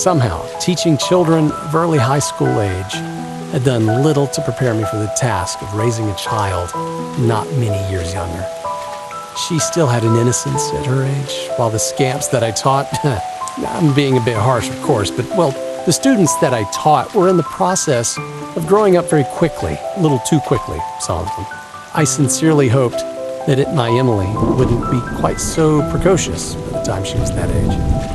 Somehow, teaching children of early high school age had done little to prepare me for the task of raising a child not many years younger. She still had an innocence at her age, while the scamps that I taught, I'm being a bit harsh of course, but well, the students that I taught were in the process of growing up very quickly, a little too quickly, some of them. I sincerely hoped that my Emily wouldn't be quite so precocious by the time she was that age.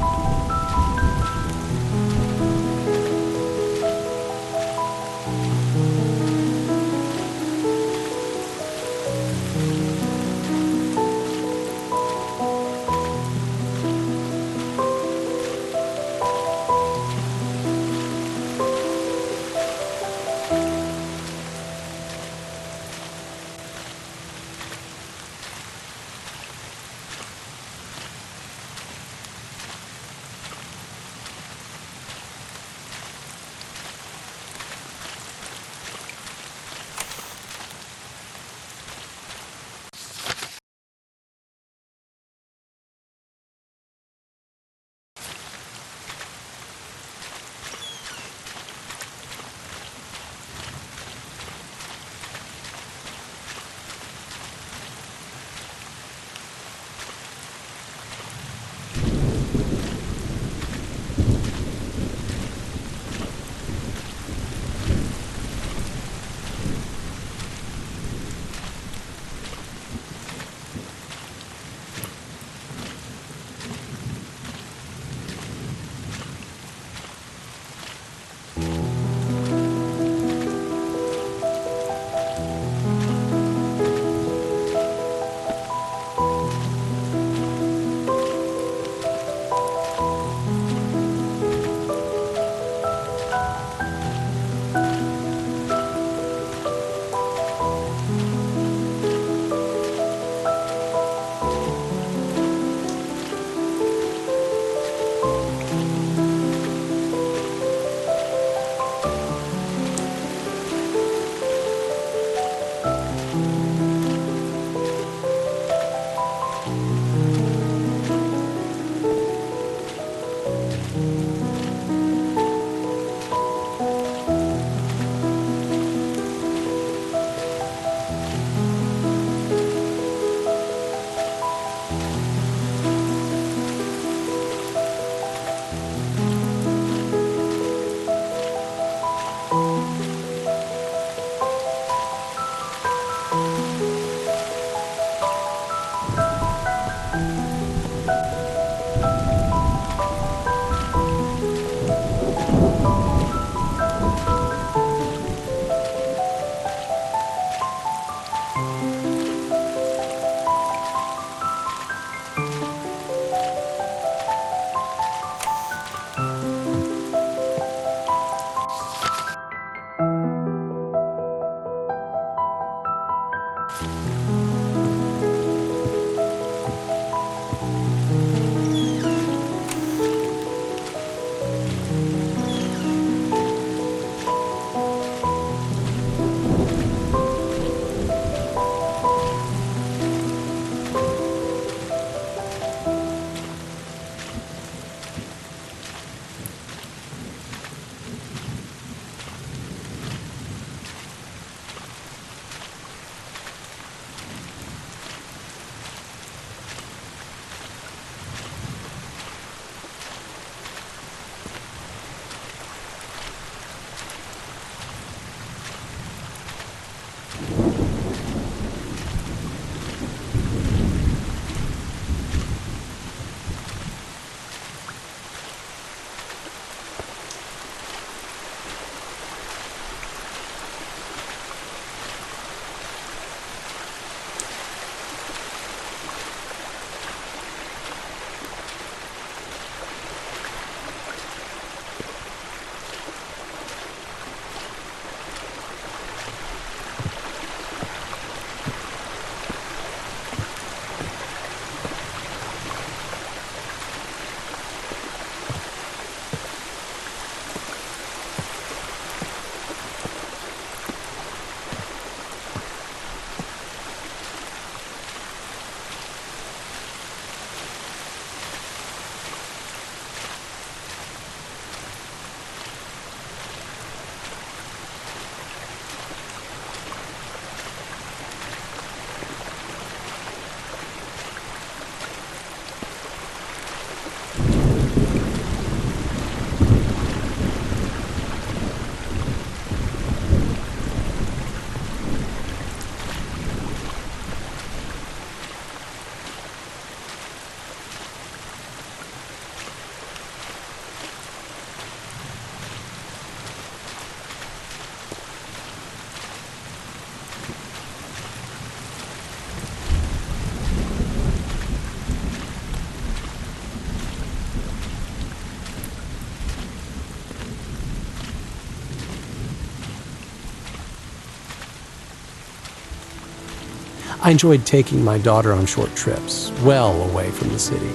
I enjoyed taking my daughter on short trips, well away from the city.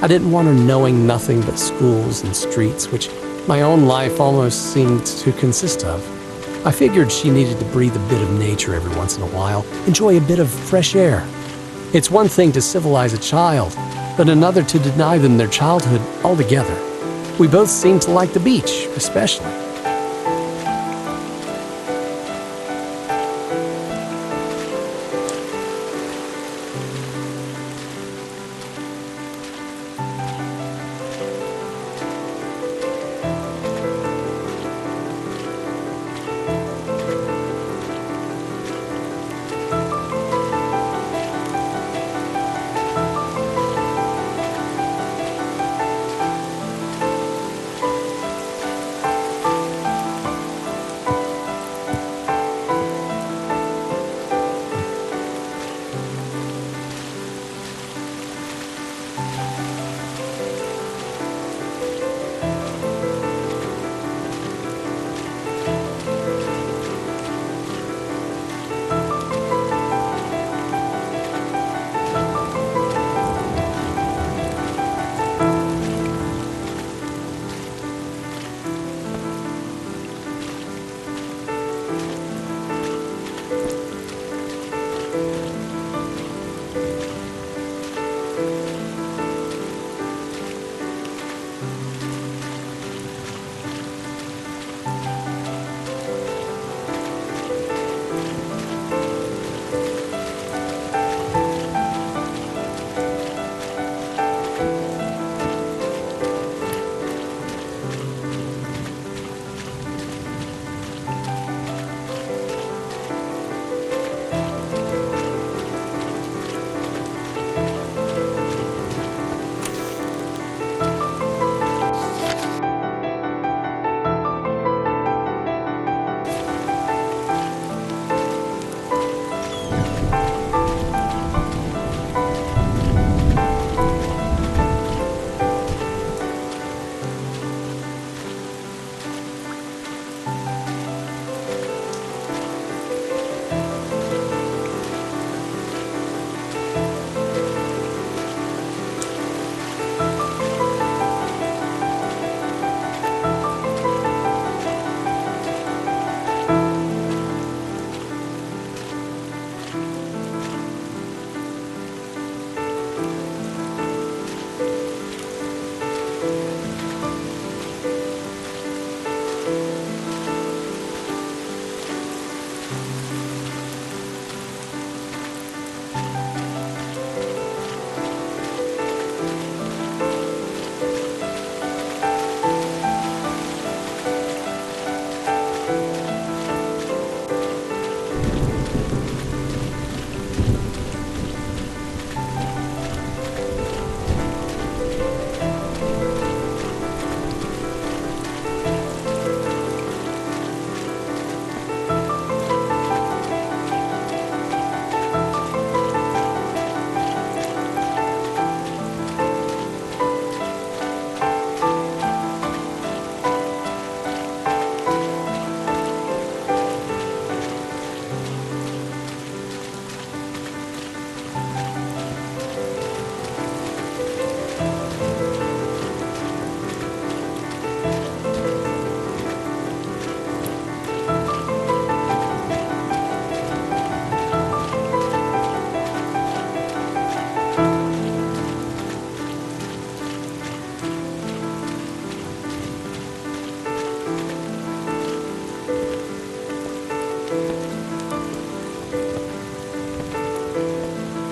I didn't want her knowing nothing but schools and streets, which my own life almost seemed to consist of. I figured she needed to breathe a bit of nature every once in a while, enjoy a bit of fresh air. It's one thing to civilize a child, but another to deny them their childhood altogether. We both seemed to like the beach, especially.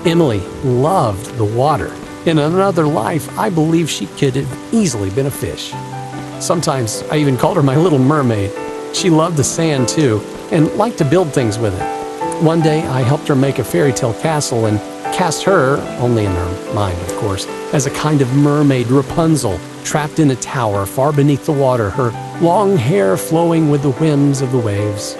Emily loved the water. In another life, I believe she could have easily been a fish. Sometimes I even called her my little mermaid. She loved the sand too, and liked to build things with it. One day I helped her make a fairy tale castle and cast her, only in her mind of course, as a kind of mermaid Rapunzel, trapped in a tower far beneath the water, her long hair flowing with the whims of the waves.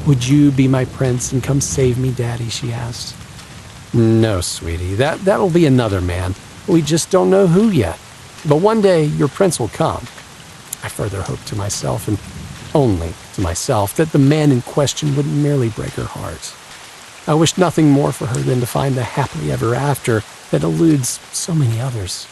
"Would you be my prince and come save me, Daddy?" she asked. "No, sweetie, that'll be another man. We just don't know who yet. But one day your prince will come." I further hoped to myself, and only to myself, that the man in question wouldn't merely break her heart. I wished nothing more for her than to find the happily ever after that eludes so many others.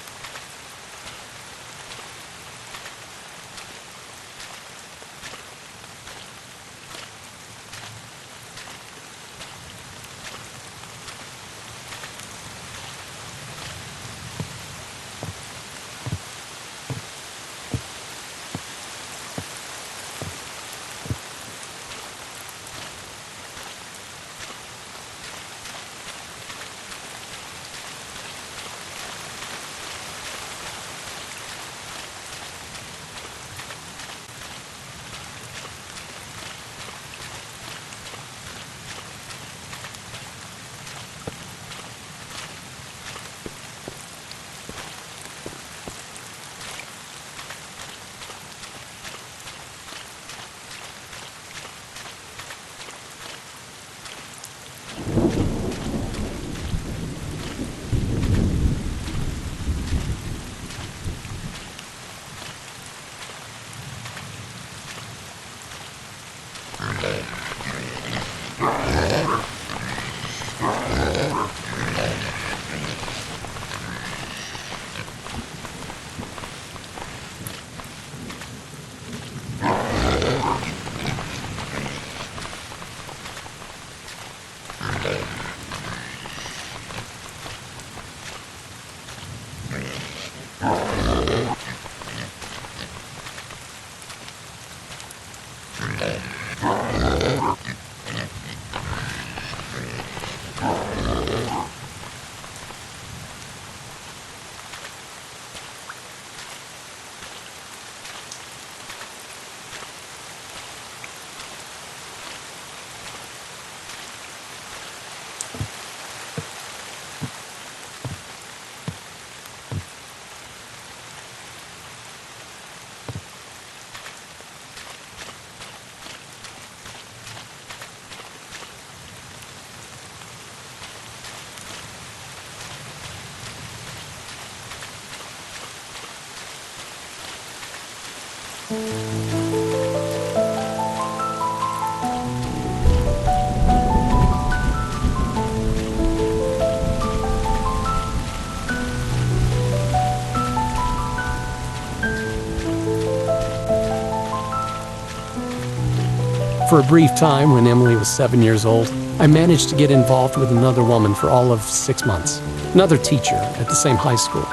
For a brief time, when Emily was 7 years old, I managed to get involved with another woman for all of 6 months, another teacher at the same high school.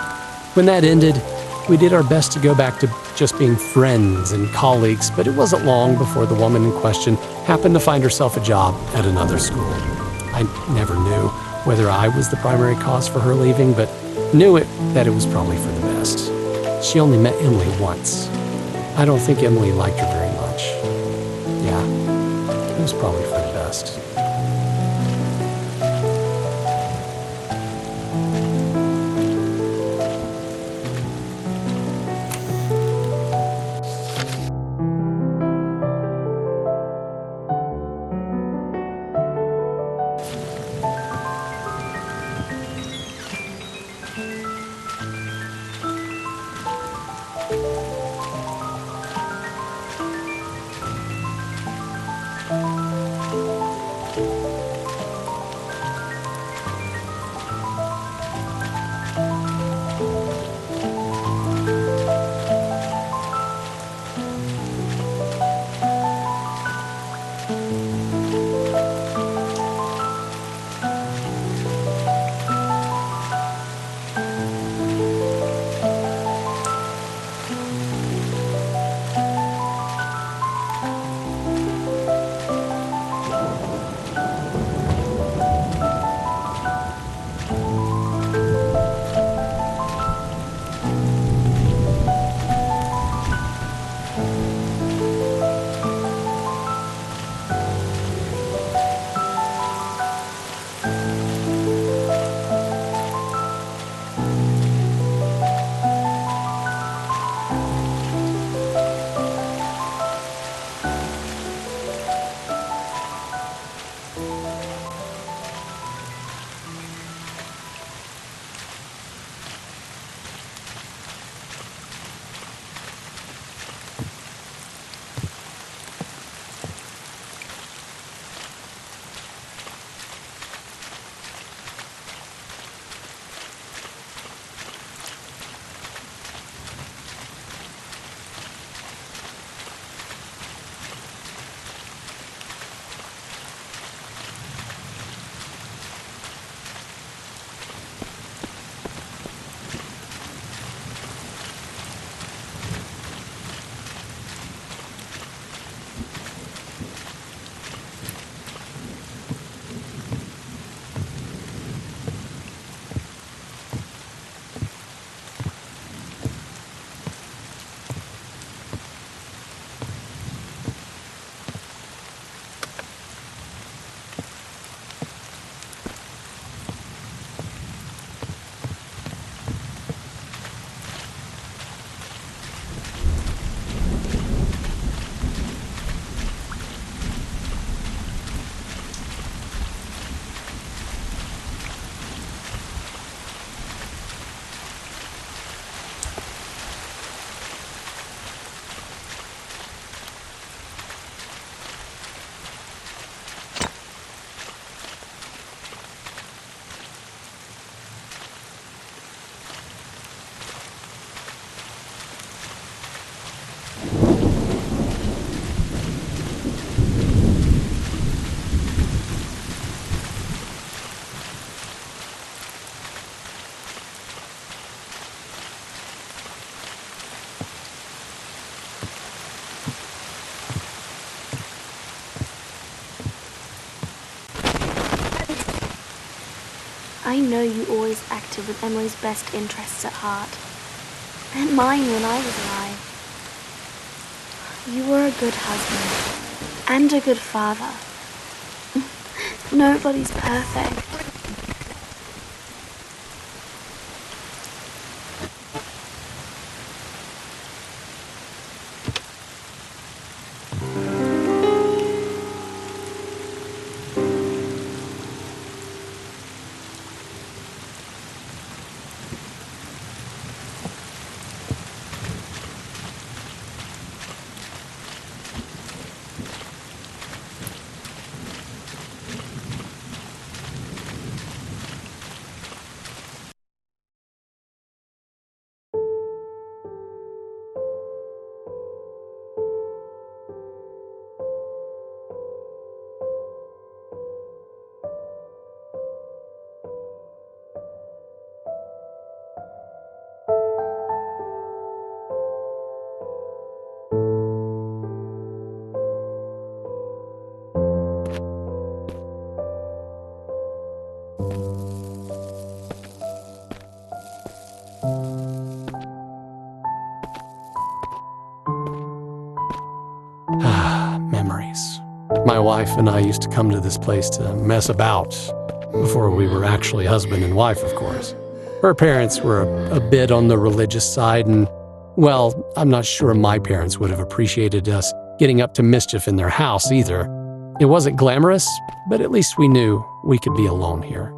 When that ended, we did our best to go back to just being friends and colleagues, but it wasn't long before the woman in question happened to find herself a job at another school. I never knew whether I was the primary cause for her leaving, but knew that it was probably for the best. She only met Emily once. I don't think Emily liked her very much. Yeah, it was probably for the best. I know you always acted with Emily's best interests at heart, and mine when I was alive. You were a good husband, and a good father. Nobody's perfect. Memories. My wife and I used to come to this place to mess about, before we were actually husband and wife, of course. Her parents were a bit on the religious side, and, well, I'm not sure my parents would have appreciated us getting up to mischief in their house either. It wasn't glamorous, but at least we knew we could be alone here.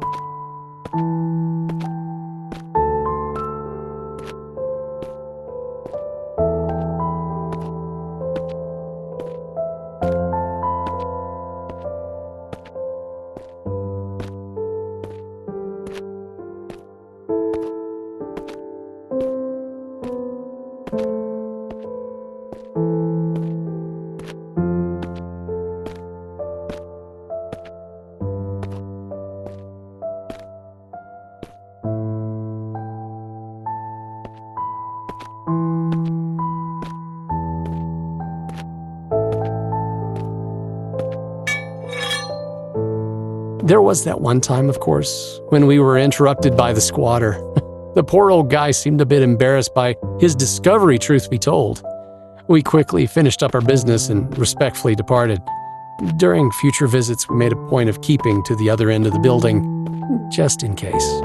There was that one time, of course, when we were interrupted by the squatter. The poor old guy seemed a bit embarrassed by his discovery, truth be told. We quickly finished up our business and respectfully departed. During future visits, we made a point of keeping to the other end of the building, just in case.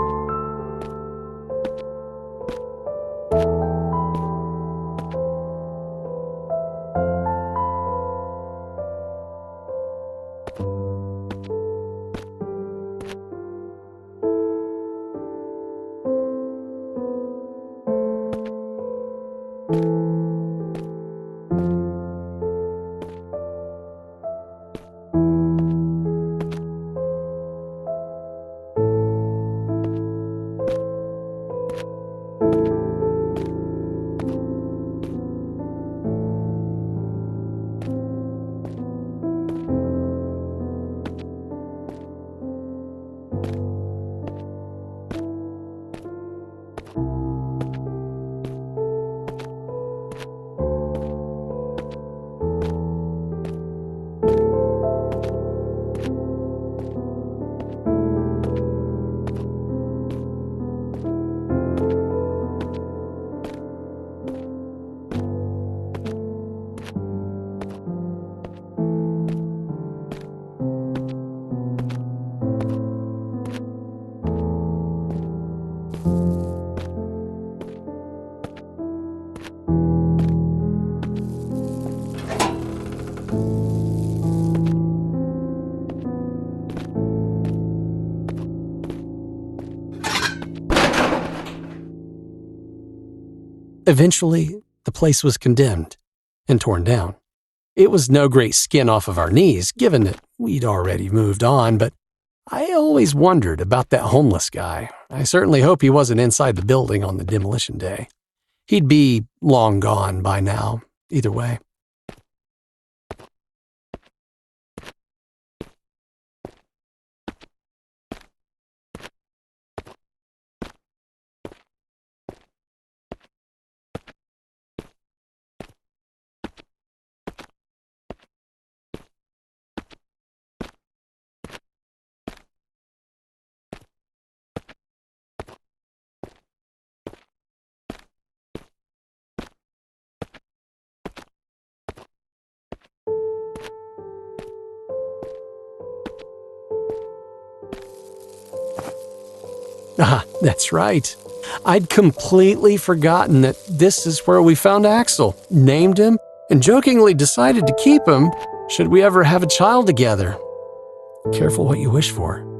Eventually, the place was condemned and torn down. It was no great skin off of our knees, given that we'd already moved on, but I always wondered about that homeless guy. I certainly hope he wasn't inside the building on the demolition day. He'd be long gone by now, either way. Ah, that's right. I'd completely forgotten that this is where we found Axel, named him, and jokingly decided to keep him should we ever have a child together. Careful what you wish for.